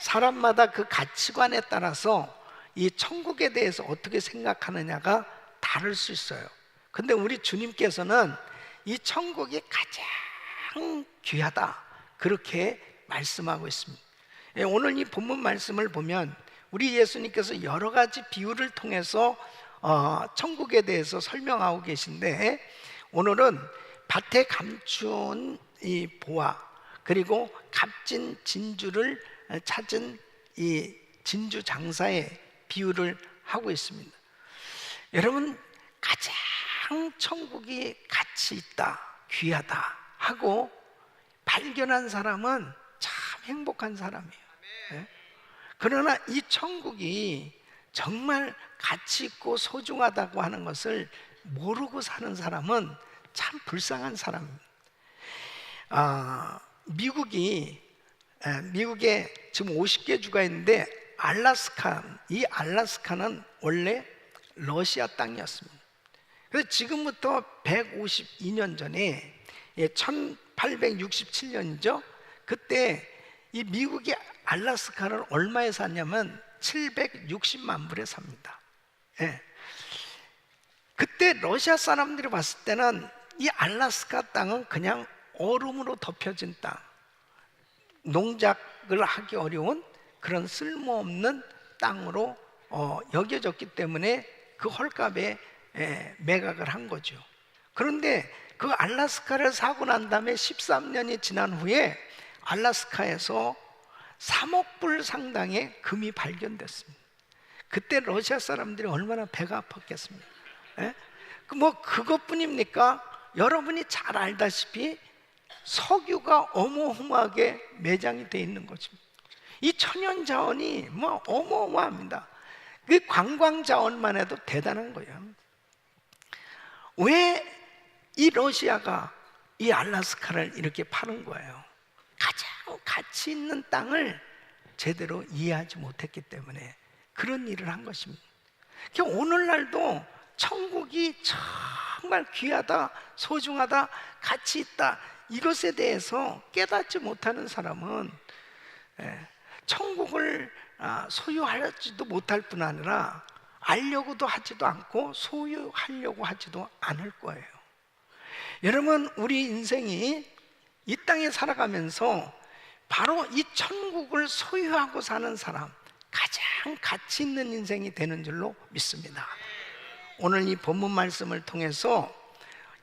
사람마다 그 가치관에 따라서 이 천국에 대해서 어떻게 생각하느냐가 다를 수 있어요. 근데 우리 주님께서는 이 천국이 가장 귀하다, 그렇게 말씀하고 있습니다. 오늘 이 본문 말씀을 보면 우리 예수님께서 여러 가지 비유를 통해서 천국에 대해서 설명하고 계신데, 오늘은 밭에 감춘 이 보화, 그리고 값진 진주를 찾은 이 진주 장사의 비유를 하고 있습니다. 여러분, 가장 천국이 가치 있다, 귀하다 하고 발견한 사람은 참 행복한 사람이에요. 네? 그러나 이 천국이 정말 가치 있고 소중하다고 하는 것을 모르고 사는 사람은 참 불쌍한 사람입니다. 미국에 지금 50개 주가 있는데 이 알래스카는 원래 러시아 땅이었습니다. 그래서 지금부터 152년 전에 1867년이죠. 그때 이 미국이 알래스카를 얼마에 샀냐면 760만 불에 삽니다. 예. 그때 러시아 사람들이 봤을 때는 이 알래스카 땅은 그냥 얼음으로 덮여진 땅, 농작을 하기 어려운 그런 쓸모없는 땅으로 여겨졌기 때문에 그 헐값에 매각을 한 거죠. 그런데 그 알래스카를 사고 난 다음에 13년이 지난 후에 알래스카에서 3억 불 상당의 금이 발견됐습니다. 그때 러시아 사람들이 얼마나 배가 아팠겠습니까? 예? 그것뿐입니까? 여러분이 잘 알다시피 석유가 어마어마하게 매장이 돼 있는 것입니다. 이 천연 자원이 어마어마합니다. 그 관광 자원만 해도 대단한 거예요. 왜 이 러시아가 이 알래스카를 이렇게 파는 거예요? 가장 가치 있는 땅을 제대로 이해하지 못했기 때문에 그런 일을 한 것입니다. 오늘날도 천국이 정말 귀하다, 소중하다, 가치 있다, 이것에 대해서 깨닫지 못하는 사람은 천국을 소유하지도 못할 뿐 아니라 알려고도 하지도 않고 소유하려고 하지도 않을 거예요. 여러분, 우리 인생이 이 땅에 살아가면서 바로 이 천국을 소유하고 사는 사람, 가장 가치 있는 인생이 되는 줄로 믿습니다. 오늘 이 본문 말씀을 통해서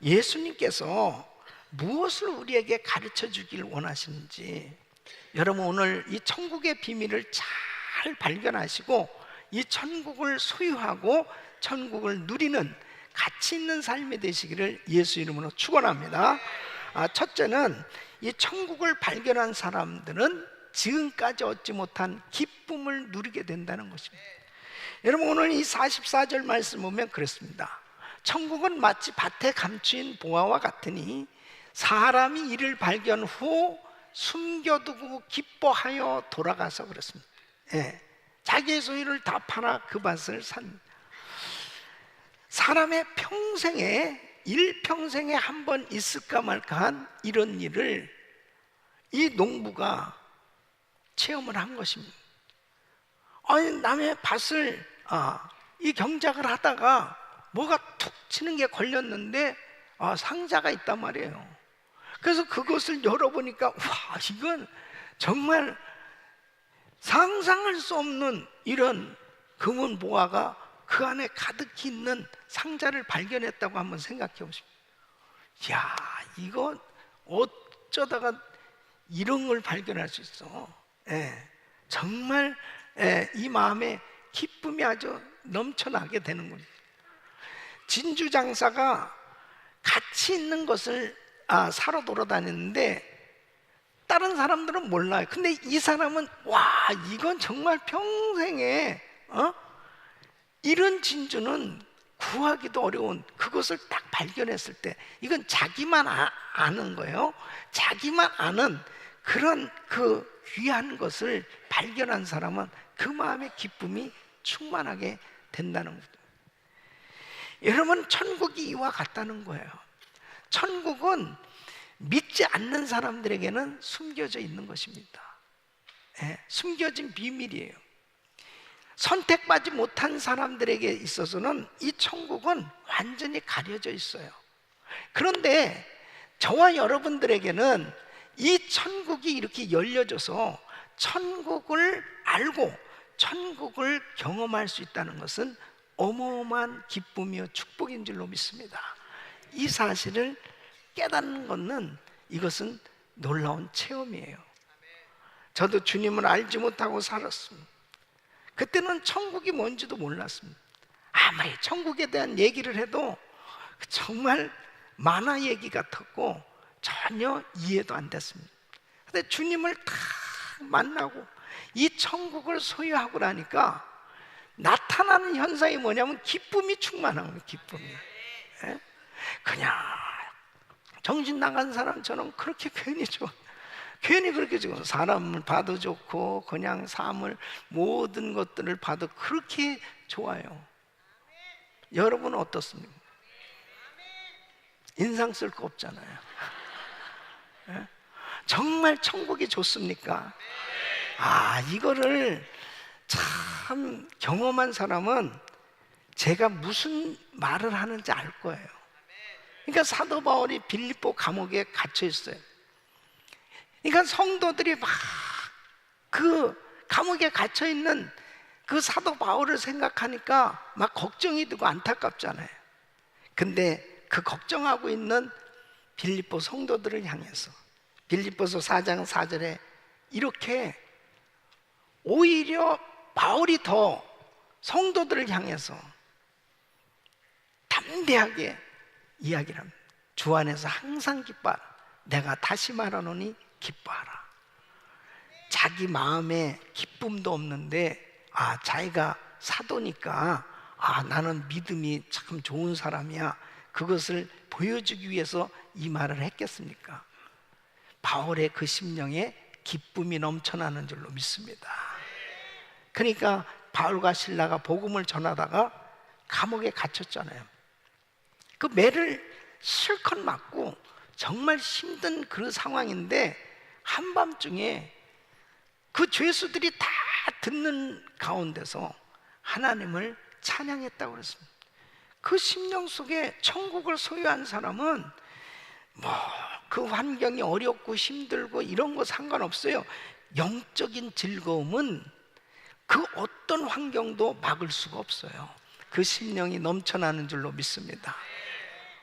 예수님께서 무엇을 우리에게 가르쳐 주길 원하시는지, 여러분 오늘 이 천국의 비밀을 잘 발견하시고 이 천국을 소유하고 천국을 누리는 가치 있는 삶이 되시기를 예수 이름으로 축원합니다. 첫째는 이 천국을 발견한 사람들은 지금까지 얻지 못한 기쁨을 누리게 된다는 것입니다. 여러분, 오늘 이 44절 말씀 보면 그렇습니다. 천국은 마치 밭에 감추인 보화와 같으니 사람이 이를 발견 후 숨겨두고 기뻐하여 돌아가서 그렇습니다. 자기의 소유를 다 팔아 그 밭을 산. 사람의 평생에, 일평생에 한 번 있을까 말까한 이런 일을 이 농부가 체험을 한 것입니다. 아니, 남의 밭을 이 경작을 하다가 뭐가 툭 치는 게 걸렸는데 상자가 있단 말이에요. 그래서 그것을 열어보니까 와, 이건 정말 상상할 수 없는 이런 금은 보화가 그 안에 가득히 있는 상자를 발견했다고 한번 생각해 보십시오. 야, 이거 어쩌다가 이런 걸 발견할 수 있어. 정말 이 마음에 기쁨이 아주 넘쳐나게 되는군요. 진주 장사가 가치 있는 것을 사러 돌아다녔는데 다른 사람들은 몰라요. 근데 이 사람은 와, 이건 정말 평생에 이런 진주는 구하기도 어려운 그것을 딱 발견했을 때 이건 자기만 아는 거예요. 자기만 아는 그런 그 귀한 것을 발견한 사람은 그 마음의 기쁨이 충만하게 된다는 거죠. 여러분, 천국이 이와 같다는 거예요. 천국은 믿지 않는 사람들에게는 숨겨져 있는 것입니다. 숨겨진 비밀이에요. 선택받지 못한 사람들에게 있어서는 이 천국은 완전히 가려져 있어요. 그런데 저와 여러분들에게는 이 천국이 이렇게 열려져서 천국을 알고 천국을 경험할 수 있다는 것은 어마어마한 기쁨이요 축복인 줄로 믿습니다. 이 사실을 깨닫는 것은 이것은 놀라운 체험이에요. 저도 주님을 알지 못하고 살았습니다. 그때는 천국이 뭔지도 몰랐습니다. 아무리 천국에 대한 얘기를 해도 정말 만화 얘기 같았고 전혀 이해도 안 됐습니다. 근데 주님을 딱 만나고 이 천국을 소유하고 나니까 나타나는 현상이 뭐냐면 기쁨이 충만한 거예요. 기쁨이. 그냥 정신 나간 사람처럼 그렇게 괜히 그렇게 지금 사람을 봐도 좋고 그냥 삶을 모든 것들을 봐도 그렇게 좋아요. 여러분은 어떻습니까? 인상 쓸 거 없잖아요. 정말 천국이 좋습니까? 이거를 참 경험한 사람은 제가 무슨 말을 하는지 알 거예요. 그러니까 사도 바울이 빌립보 감옥에 갇혀 있어요. 그러니까 성도들이 막 그 감옥에 갇혀 있는 그 사도 바울을 생각하니까 막 걱정이 되고 안타깝잖아요. 근데 그 걱정하고 있는 빌립보 성도들을 향해서 빌립보서 4장 4절에 이렇게 오히려 바울이 더 성도들을 향해서 담대하게 이야기를 합니다. 주 안에서 항상 기뻐하라. 내가 다시 말하노니 기뻐하라. 자기 마음에 기쁨도 없는데 자기가 사도니까 나는 믿음이 참 좋은 사람이야. 그것을 보여주기 위해서 이 말을 했겠습니까? 바울의 그 심령에 기쁨이 넘쳐나는 줄로 믿습니다. 그러니까 바울과 실라가 복음을 전하다가 감옥에 갇혔잖아요. 그 매를 실컷 맞고 정말 힘든 그런 상황인데 한밤중에 그 죄수들이 다 듣는 가운데서 하나님을 찬양했다고 그랬습니다. 그 심령 속에 천국을 소유한 사람은 그 환경이 어렵고 힘들고 이런 거 상관없어요. 영적인 즐거움은 그 어떤 환경도 막을 수가 없어요. 그 심령이 넘쳐나는 줄로 믿습니다.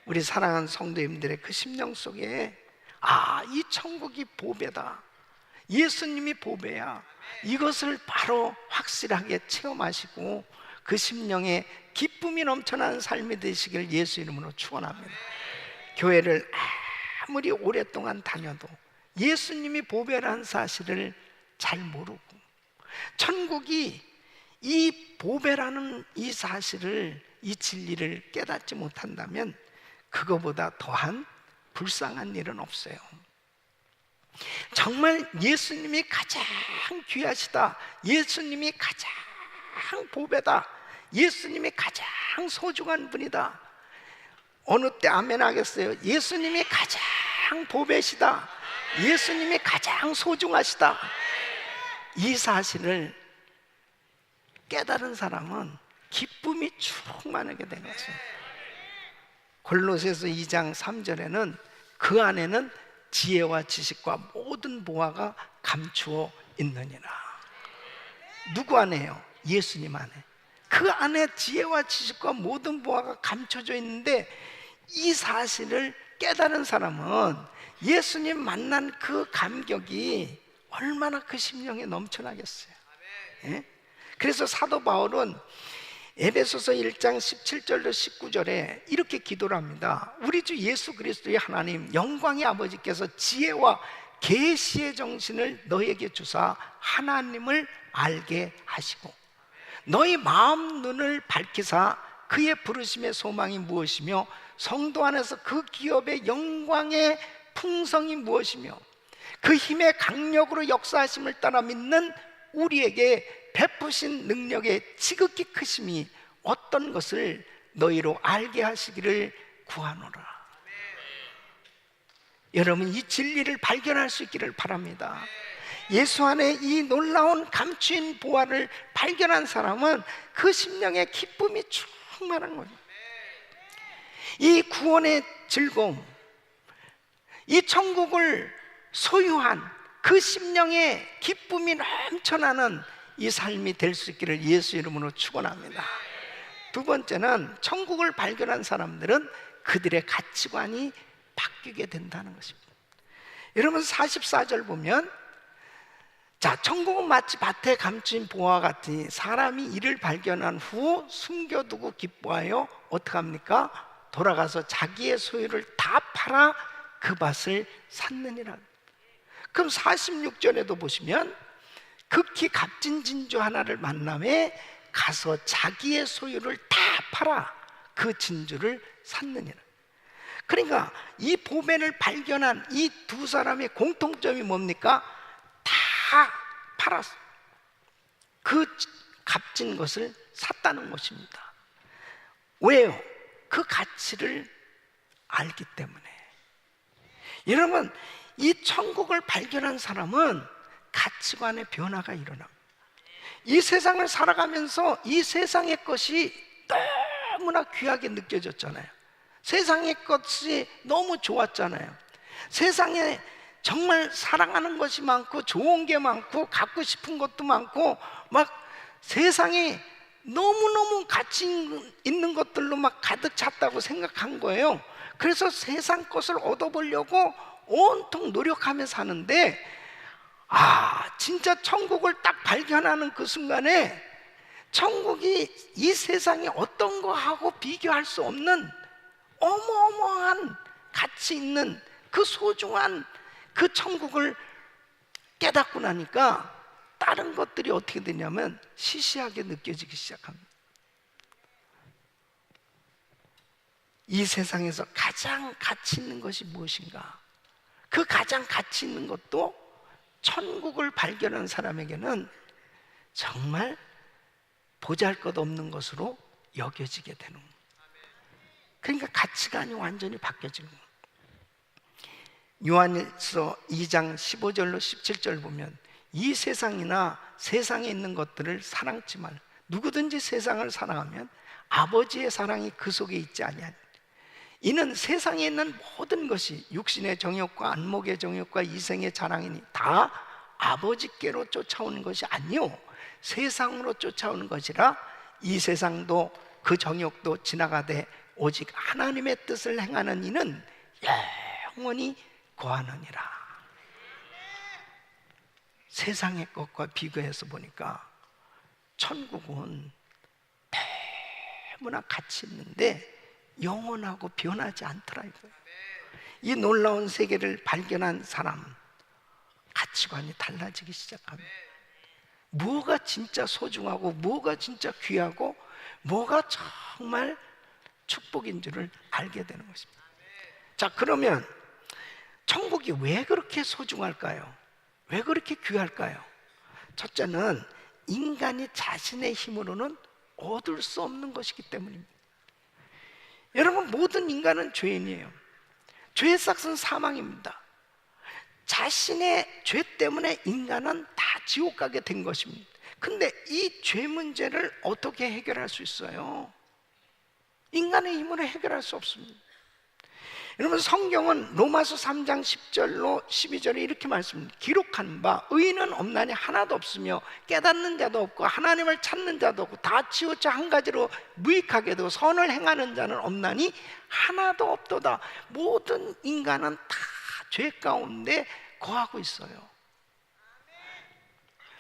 우리 사랑하는 성도님들의 그 심령 속에 이 천국이 보배다. 예수님이 보배야. 이것을 바로 확실하게 체험하시고 그 심령에 기쁨이 넘쳐나는 삶이 되시길 예수 이름으로 축원합니다. 교회를 아무리 오랫동안 다녀도 예수님이 보배라는 사실을 잘 모르고 천국이 이 보배라는 이 사실을 이 진리를 깨닫지 못한다면 그거보다 더한 불쌍한 일은 없어요. 정말 예수님이 가장 귀하시다. 예수님이 가장 보배다. 예수님이 가장 소중한 분이다. 어느 때 아멘 하겠어요? 예수님이 가장 보배시다. 예수님이 가장 소중하시다. 이 사실을 깨달은 사람은 기쁨이 충만하게 된 거죠. 골로새서 2장 3절에는 그 안에는 지혜와 지식과 모든 보화가 감추어 있느니라. 누구 안에요? 예수님 안에. 그 안에 지혜와 지식과 모든 보화가 감춰져 있는데 이 사실을 깨달은 사람은 예수님 만난 그 감격이 얼마나 그 심령에 넘쳐나겠어요. 예? 그래서 사도 바울은 에베소서 1장 17절로 19절에 이렇게 기도를 합니다. 우리 주 예수 그리스도의 하나님 영광의 아버지께서 지혜와 계시의 정신을 너에게 주사 하나님을 알게 하시고 너희 마음 눈을 밝히사 그의 부르심의 소망이 무엇이며 성도 안에서 그 기업의 영광의 풍성이 무엇이며 그 힘의 강력으로 역사하심을 따라 믿는 우리에게 베푸신 능력의 지극히 크심이 어떤 것을 너희로 알게 하시기를 구하노라. 여러분 이 진리를 발견할 수 있기를 바랍니다. 예수 안에 이 놀라운 감추인 보화를 발견한 사람은 그 심령의 기쁨이 충만한 거죠. 이 구원의 즐거움, 이 천국을 소유한 그 심령의 기쁨이 넘쳐나는 이 삶이 될 수 있기를 예수 이름으로 축원합니다. 두 번째는 천국을 발견한 사람들은 그들의 가치관이 바뀌게 된다는 것입니다. 여러분 44절 보면, 자, 천국은 마치 밭에 감춘 보화 같으니 사람이 이를 발견한 후 숨겨두고 기뻐하여 어떻게 합니까? 돌아가서 자기의 소유를 다 팔아 그 밭을 샀느니라. 그럼 46절에도 보시면 극히 값진 진주 하나를 만남에 가서 자기의 소유를 다 팔아 그 진주를 샀느니라. 그러니까 이 보배를 발견한 이 두 사람의 공통점이 뭡니까? 다 팔았어. 그 값진 것을 샀다는 것입니다. 왜요? 그 가치를 알기 때문에. 여러분, 이 천국을 발견한 사람은 가치관의 변화가 일어납니다. 이 세상을 살아가면서 이 세상의 것이 너무나 귀하게 느껴졌잖아요. 세상의 것이 너무 좋았잖아요. 세상에 정말 사랑하는 것이 많고 좋은 게 많고 갖고 싶은 것도 많고 막 세상에 너무너무 가치 있는 것들로 막 가득 찼다고 생각한 거예요. 그래서 세상 것을 얻어보려고 온통 노력하며 사는데, 진짜 천국을 딱 발견하는 그 순간에 천국이 이 세상에 어떤 거하고 비교할 수 없는 어마어마한 가치 있는 그 소중한 그 천국을 깨닫고 나니까 다른 것들이 어떻게 되냐면 시시하게 느껴지기 시작합니다. 이 세상에서 가장 가치 있는 것이 무엇인가? 그 가장 가치 있는 것도 천국을 발견한 사람에게는 정말 보잘것없는 것으로 여겨지게 되는 거예요. 그러니까 가치관이 완전히 바뀌어지는 거예요. 요한일서 2장 15절로 17절 보면, 이 세상이나 세상에 있는 것들을 사랑치 말. 누구든지 세상을 사랑하면 아버지의 사랑이 그 속에 있지 아니하니. 이는 세상에 있는 모든 것이 육신의 정욕과 안목의 정욕과 이생의 자랑이니 다 아버지께로 쫓아오는 것이 아니요 세상으로 쫓아오는 것이라. 이 세상도 그 정욕도 지나가되 오직 하나님의 뜻을 행하는 이는 영원히 거하느니라. 세상의 것과 비교해서 보니까 천국은 너무나 가치 있는데 영원하고 변하지 않더라 이거예요. 이 놀라운 세계를 발견한 사람, 가치관이 달라지기 시작합니다. 뭐가 진짜 소중하고 뭐가 진짜 귀하고 뭐가 정말 축복인 줄을 알게 되는 것입니다. 자, 그러면 천국이 왜 그렇게 소중할까요? 왜 그렇게 귀할까요? 첫째는 인간이 자신의 힘으로는 얻을 수 없는 것이기 때문입니다. 여러분, 모든 인간은 죄인이에요. 죄의 삭은 사망입니다. 자신의 죄 때문에 인간은 다 지옥 가게 된 것입니다. 근데 이 죄 문제를 어떻게 해결할 수 있어요? 인간의 힘으로 해결할 수 없습니다. 여러분, 성경은 로마서 3장 10절로 12절에 이렇게 말씀합니다. 기록한 바 의인은 없나니 하나도 없으며 깨닫는 자도 없고 하나님을 찾는 자도 없고 다 치우쳐 한 가지로 무익하게 되고 선을 행하는 자는 없나니 하나도 없도다. 모든 인간은 다 죄 가운데 거하고 있어요.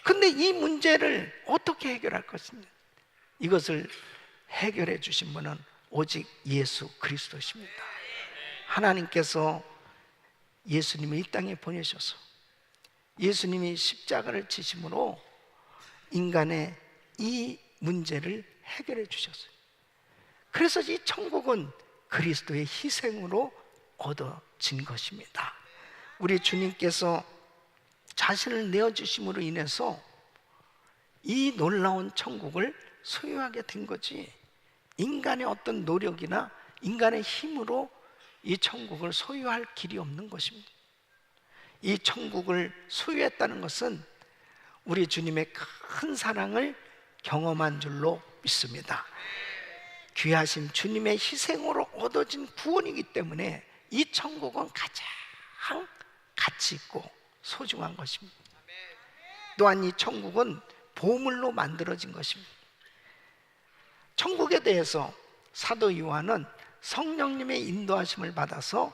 근데 이 문제를 어떻게 해결할 것입니까? 이것을 해결해 주신 분은 오직 예수 그리스도십니다. 하나님께서 예수님을 이 땅에 보내셔서 예수님이 십자가를 지심으로 인간의 이 문제를 해결해 주셨어요. 그래서 이 천국은 그리스도의 희생으로 얻어진 것입니다. 우리 주님께서 자신을 내어주심으로 인해서 이 놀라운 천국을 소유하게 된 거지, 인간의 어떤 노력이나 인간의 힘으로 이 천국을 소유할 길이 없는 것입니다. 이 천국을 소유했다는 것은 우리 주님의 큰 사랑을 경험한 줄로 믿습니다. 귀하신 주님의 희생으로 얻어진 구원이기 때문에 이 천국은 가장 가치 있고 소중한 것입니다. 또한 이 천국은 보물로 만들어진 것입니다. 천국에 대해서 사도 요한은 성령님의 인도하심을 받아서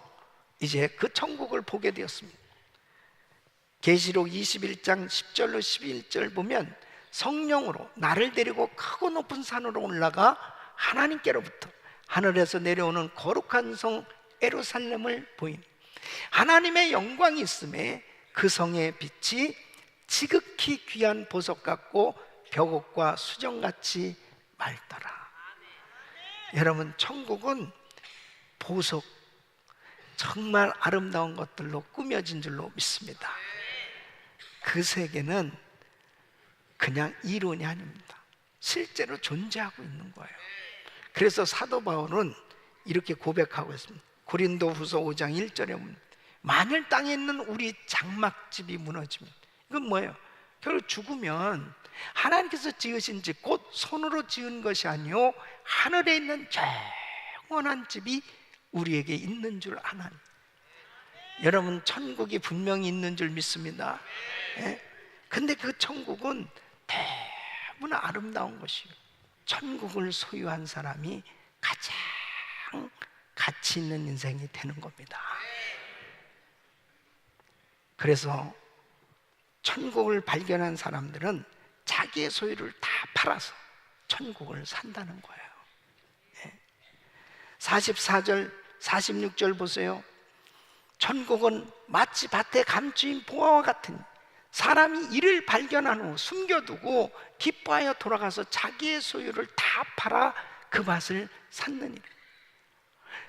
이제 그 천국을 보게 되었습니다. 계시록 21장 10절로 11절 보면 성령으로 나를 데리고 크고 높은 산으로 올라가 하나님께로부터 하늘에서 내려오는 거룩한 성 예루살렘을 보이니 하나님의 영광이 있음에 그 성의 빛이 지극히 귀한 보석 같고 벽옥과 수정같이 맑더라. 여러분, 천국은 보석, 정말 아름다운 것들로 꾸며진 줄로 믿습니다. 그 세계는 그냥 이론이 아닙니다. 실제로 존재하고 있는 거예요. 그래서 사도 바울은 이렇게 고백하고 있습니다. 고린도후서 5장 1절에 보면 만일 땅에 있는 우리 장막집이 무너지면, 이건 뭐예요? 결국 죽으면 하나님께서 지으신 집, 곧 손으로 지은 것이 아니요 하늘에 있는 영원한 집이 우리에게 있는 줄 아나니. 여러분, 천국이 분명히 있는 줄 믿습니다. 예? 근데 그 천국은 너무나 아름다운 것이에요. 천국을 소유한 사람이 가장 가치 있는 인생이 되는 겁니다. 그래서 천국을 발견한 사람들은 자기의 소유를 다 팔아서 천국을 산다는 거예요. 44절 46절 보세요. 천국은 마치 밭에 감추인 보화와 같으니 사람이 이를 발견한 후 숨겨두고 기뻐하여 돌아가서 자기의 소유를 다 팔아 그 밭을 샀느니라.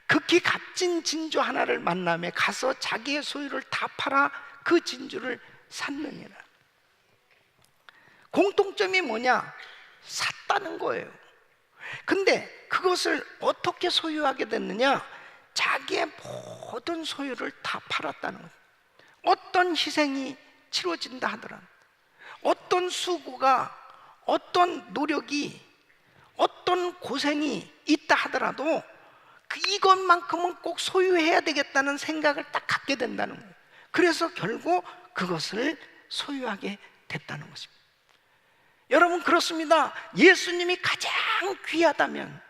극히 값진 진주 하나를 만남에 가서 자기의 소유를 다 팔아 그 진주를 샀느니라. 공통점이 뭐냐? 샀다는 거예요. 근데 그것을 어떻게 소유하게 됐느냐? 자기의 모든 소유를 다 팔았다는 거예요. 어떤 희생이 치러진다 하더라도, 어떤 수고가, 어떤 노력이, 어떤 고생이 있다 하더라도 이것만큼은 꼭 소유해야 되겠다는 생각을 딱 갖게 된다는 거예요. 그래서 결국 그것을 소유하게 됐다는 것입니다. 여러분, 그렇습니다. 예수님이 가장 귀하다면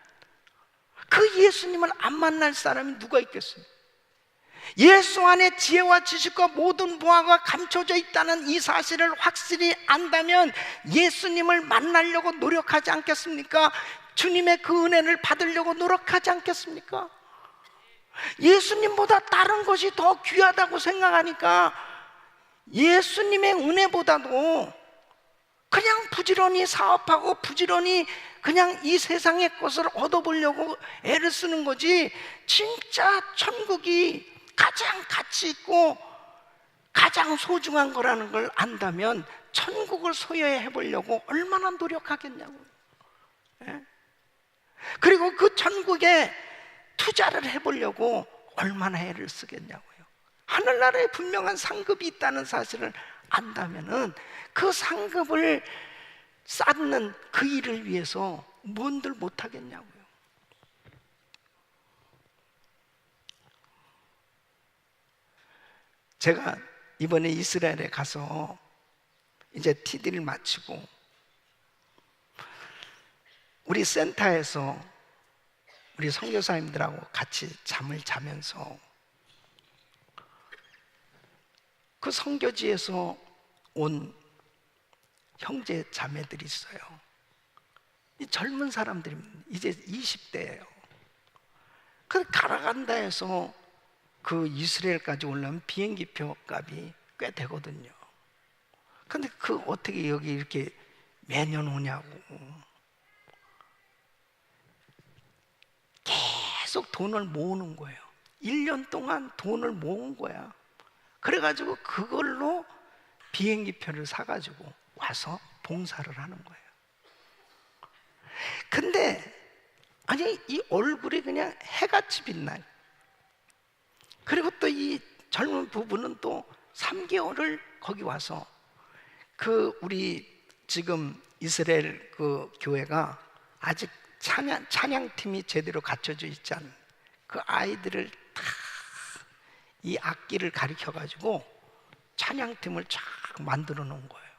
그 예수님을 안 만날 사람이 누가 있겠어요? 예수 안에 지혜와 지식과 모든 보화가 감춰져 있다는 이 사실을 확실히 안다면 예수님을 만나려고 노력하지 않겠습니까? 주님의 그 은혜를 받으려고 노력하지 않겠습니까? 예수님보다 다른 것이 더 귀하다고 생각하니까 예수님의 은혜보다도 그냥 부지런히 사업하고 부지런히 그냥 이 세상의 것을 얻어보려고 애를 쓰는 거지, 진짜 천국이 가장 가치 있고 가장 소중한 거라는 걸 안다면 천국을 소유해 보려고 얼마나 노력하겠냐고요. 예? 그리고 그 천국에 투자를 해보려고 얼마나 애를 쓰겠냐고요. 하늘나라에 분명한 상급이 있다는 사실을 안다면은 그 상급을 쌓는 그 일을 위해서 뭔들 못하겠냐고요. 제가 이번에 이스라엘에 가서 이제 TD를 마치고 우리 센터에서 우리 선교사님들하고 같이 잠을 자면서 그 선교지에서 온 형제 자매들이 있어요. 이 젊은 사람들입니다. 이제 20대예요. 그 가라간다 해서 그 이스라엘까지 올라면 비행기표 값이 꽤 되거든요. 근데 그 어떻게 여기 이렇게 매년 오냐고. 계속 돈을 모으는 거예요. 1년 동안 돈을 모은 거야. 그래가지고 그걸로 비행기표를 사가지고 와서 봉사를 하는 거예요. 근데 아니 이 얼굴이 그냥 해같이 빛나요. 그리고 또 이 젊은 부부는 또 3개월을 거기 와서 그 우리 지금 이스라엘 그 교회가 아직 찬양팀이 제대로 갖춰져 있지 않은 그 아이들을 다 이 악기를 가르쳐 가지고 찬양팀을 쫙 만들어 놓은 거예요.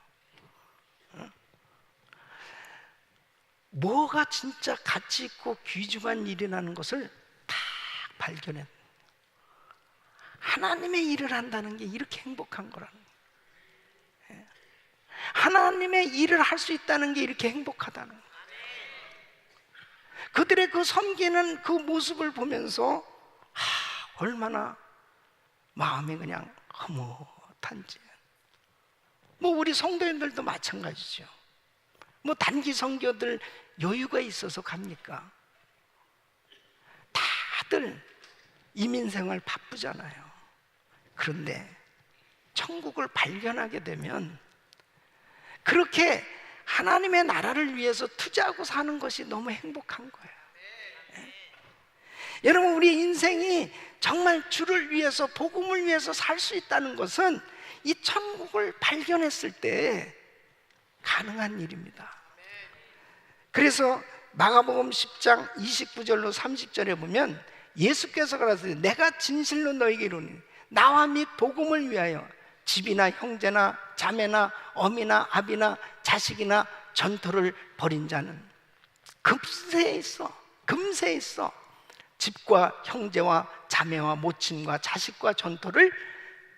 뭐가 진짜 가치 있고 귀중한 일이라는 것을 다 발견했. 하나님의 일을 한다는 게 이렇게 행복한 거라는 거예요. 하나님의 일을 할 수 있다는 게 이렇게 행복하다는 거예요. 그들의 그 섬기는 그 모습을 보면서 얼마나 마음이 그냥 흐뭇한지. 뭐 우리 성도님들도 마찬가지죠. 뭐 단기 선교들 여유가 있어서 갑니까? 다들 이민생활 바쁘잖아요. 그런데 천국을 발견하게 되면 그렇게 하나님의 나라를 위해서 투자하고 사는 것이 너무 행복한 거예요. 여러분, 우리 인생이 정말 주를 위해서, 복음을 위해서 살 수 있다는 것은 이 천국을 발견했을 때 가능한 일입니다. 그래서 마가복음 10장 29절로 30절에 보면 예수께서 그러세요. 내가 진실로 너에게 이르노니 나와 및 복음을 위하여 집이나 형제나 자매나 어미나 아비나 자식이나 전토를 벌인 자는 금세에 있어 집과 형제와 자매와 모친과 자식과 전토를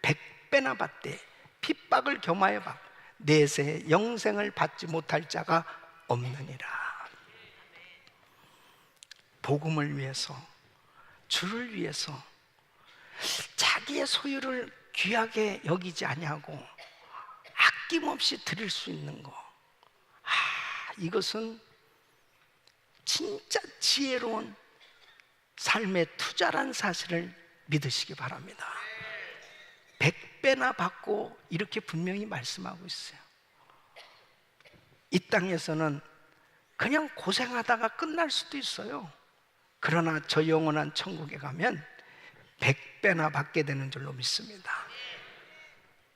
100배나 받되 핍박을 겸하여 받고 내세 영생을 받지 못할 자가 없느니라. 복음을 위해서, 주를 위해서 자기의 소유를 귀하게 여기지 아니하고 아낌없이 드릴 수 있는 거, 이것은 진짜 지혜로운 삶의 투자란 사실을 믿으시기 바랍니다. 100배나 받고 이렇게 분명히 말씀하고 있어요. 이 땅에서는 그냥 고생하다가 끝날 수도 있어요. 그러나 저 영원한 천국에 가면 100배나 받게 되는 줄로 믿습니다.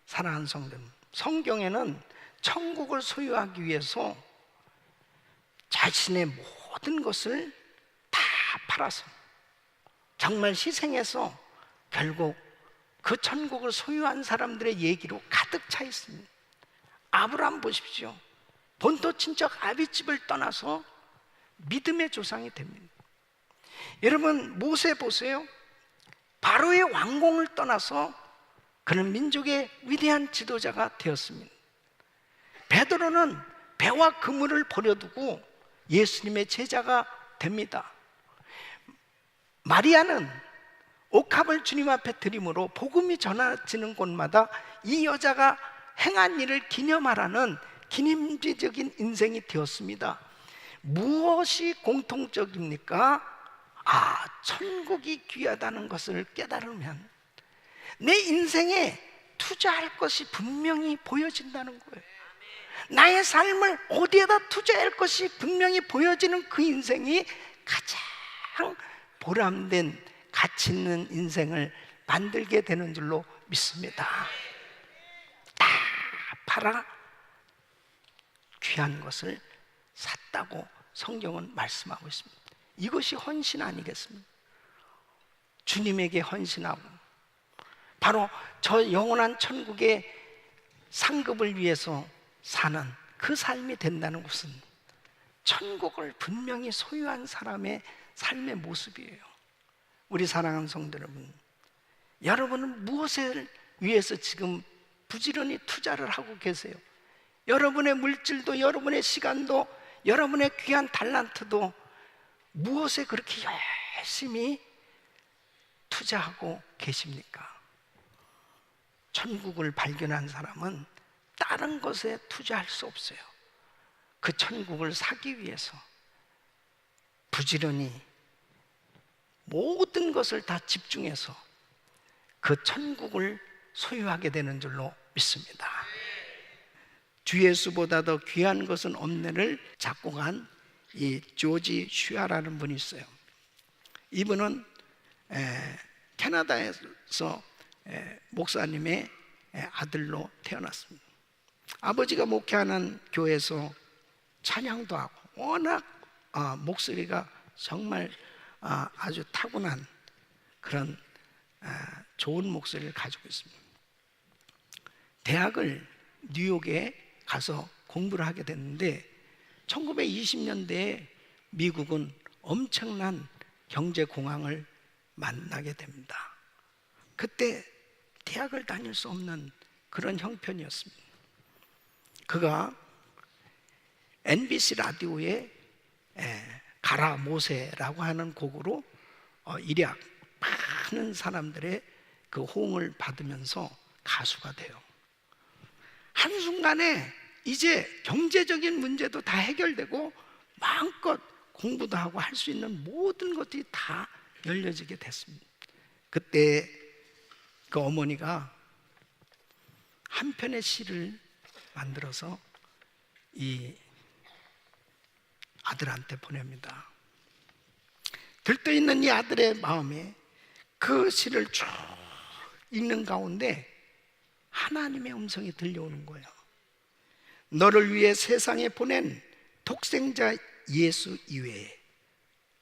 사랑하는 성도님, 성경에는 천국을 소유하기 위해서 자신의 모든 것을 다 팔아서 정말 희생해서 결국 그 천국을 소유한 사람들의 얘기로 가득 차 있습니다. 아브라함 보십시오. 본토 친척 아비집을 떠나서 믿음의 조상이 됩니다. 여러분, 모세 보세요. 바로의 왕궁을 떠나서 그는 민족의 위대한 지도자가 되었습니다. 베드로는 배와 그물을 버려두고 예수님의 제자가 됩니다. 마리아는 옥합을 주님 앞에 드림으로 복음이 전해지는 곳마다 이 여자가 행한 일을 기념하라는 기념비적인 인생이 되었습니다. 무엇이 공통적입니까? 천국이 귀하다는 것을 깨달으면 내 인생에 투자할 것이 분명히 보여진다는 거예요. 나의 삶을 어디에다 투자할 것이 분명히 보여지는 그 인생이 가장 보람된 가치 있는 인생을 만들게 되는 줄로 믿습니다. 다 팔아 귀한 것을 샀다고 성경은 말씀하고 있습니다. 이것이 헌신 아니겠습니까? 주님에게 헌신하고 바로 저 영원한 천국의 상급을 위해서 사는 그 삶이 된다는 것은 천국을 분명히 소유한 사람의 삶의 모습이에요. 우리 사랑하는 성도 여러분, 여러분은 무엇을 위해서 지금 부지런히 투자를 하고 계세요? 여러분의 물질도, 여러분의 시간도, 여러분의 귀한 달란트도 무엇에 그렇게 열심히 투자하고 계십니까? 천국을 발견한 사람은 다른 것에 투자할 수 없어요. 그 천국을 사기 위해서 부지런히 모든 것을 다 집중해서 그 천국을 소유하게 되는 줄로 믿습니다. 주 예수보다 더 귀한 것은 없네를 작곡한 이 조지 슈아라는 분이 있어요. 이분은 캐나다에서 목사님의 아들로 태어났습니다. 아버지가 목회하는 교회에서 찬양도 하고 워낙 목소리가 정말 아주 타고난 그런 좋은 목소리를 가지고 있습니다. 대학을 뉴욕에 가서 공부를 하게 됐는데 1920년대에 미국은 엄청난 경제 공황을 만나게 됩니다. 그때 대학을 다닐 수 없는 그런 형편이었습니다. 그가 NBC 라디오에 가라 모세라고 하는 곡으로 일약 많은 사람들의 그 호응을 받으면서 가수가 돼요. 한순간에 이제 경제적인 문제도 다 해결되고 마음껏 공부도 하고 할 수 있는 모든 것들이 다 열려지게 됐습니다. 그때 그 어머니가 한 편의 시를 만들어서 이 아들한테 보냅니다. 들떠있는 이 아들의 마음에 그 시를 쭉 읽는 가운데 하나님의 음성이 들려오는 거예요. 너를 위해 세상에 보낸 독생자 예수 이외에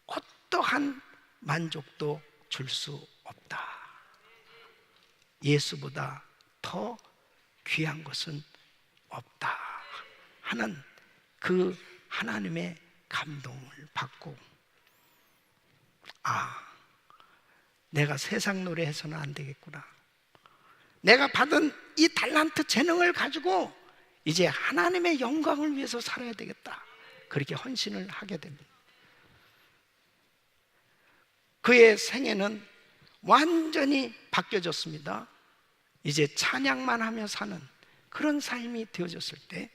어떠한 만족도 줄 수 없다. 예수보다 더 귀한 것은 없다 하는 그 하나님의 감동을 받고, 내가 세상 노래 해서는 안 되겠구나. 내가 받은 이 달란트 재능을 가지고 이제 하나님의 영광을 위해서 살아야 되겠다. 그렇게 헌신을 하게 됩니다. 그의 생애는 완전히 바뀌어졌습니다. 이제 찬양만 하며 사는 그런 삶이 되어졌을 때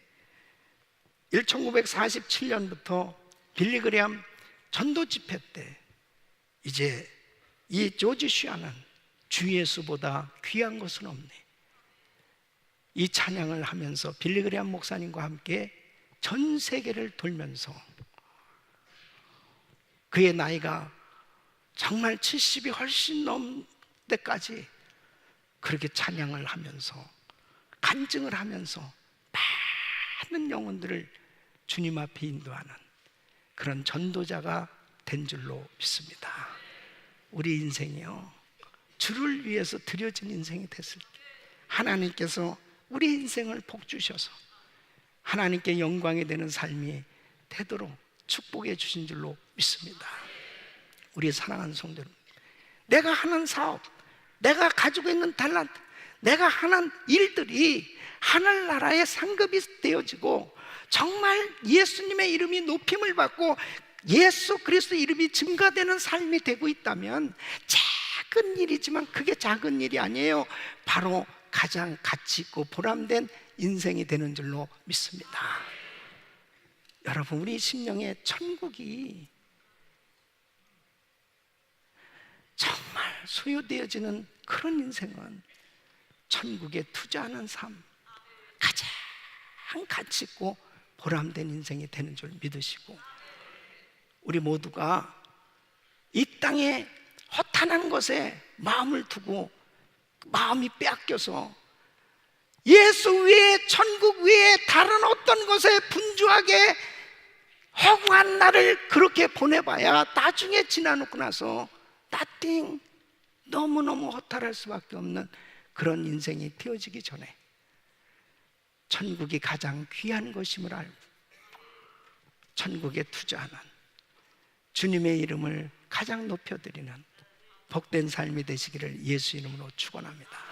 1947년부터 빌리그레암 전도 집회 때 이제 이 조지 슈아는 주 예수보다 귀한 것은 없네, 이 찬양을 하면서 빌리그레암 목사님과 함께 전 세계를 돌면서 그의 나이가 정말 70이 훨씬 넘을 때까지 그렇게 찬양을 하면서 간증을 하면서 많은 영혼들을 주님 앞에 인도하는 그런 전도자가 된 줄로 믿습니다. 우리 인생이요, 주를 위해서 드려진 인생이 됐을 때 하나님께서 우리 인생을 복 주셔서 하나님께 영광이 되는 삶이 되도록 축복해 주신 줄로 믿습니다. 우리 사랑하는 성도 여러분, 내가 하는 사업, 내가 가지고 있는 달란트, 내가 하는 일들이 하늘나라에 상급이 되어지고 정말 예수님의 이름이 높임을 받고 예수 그리스도 이름이 증가되는 삶이 되고 있다면 작은 일이지만 그게 작은 일이 아니에요. 바로 가장 가치 있고 보람된 인생이 되는 줄로 믿습니다. 여러분, 우리 심령의 천국이 정말 소유되어지는 그런 인생은 천국에 투자하는 삶, 가장 가치 있고 보람된 인생이 되는 줄 믿으시고, 우리 모두가 이 땅에 허탄한 것에 마음을 두고 마음이 빼앗겨서 예수 외에, 천국 외에 다른 어떤 것에 분주하게 허구한 날을 그렇게 보내봐야 나중에 지나놓고 나서 nothing, 너무너무 허탈할 수밖에 없는 그런 인생이 되어지기 전에 천국이 가장 귀한 것임을 알고 천국에 투자하는, 주님의 이름을 가장 높여드리는 복된 삶이 되시기를 예수 이름으로 축원합니다.